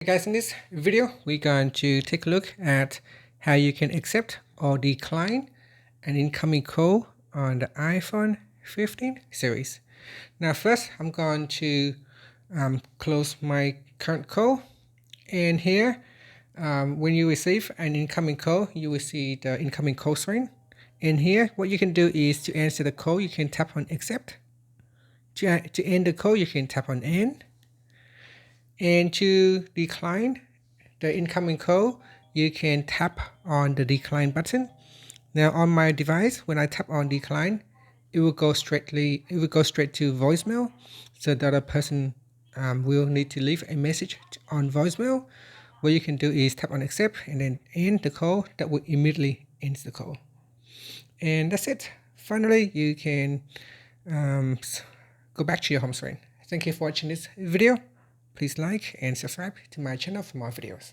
Hey guys, in this video we're going to take a look at how you can accept or decline an incoming call on the iPhone 15 series. Now first I'm going to close my current call, and here when you receive an incoming call you will see the incoming call screen. And here what you can do is to answer the call you can tap on accept. To end the call you can tap on end. And to decline the incoming call, you can tap on the decline button. Now on my device, when I tap on decline, it will go straight to voicemail. So the other person will need to leave a message on voicemail. What you can do is tap on accept and then end the call. That will immediately end the call. And that's it. Finally, you can go back to your home screen. Thank you for watching this video. Please like and subscribe to my channel for more videos.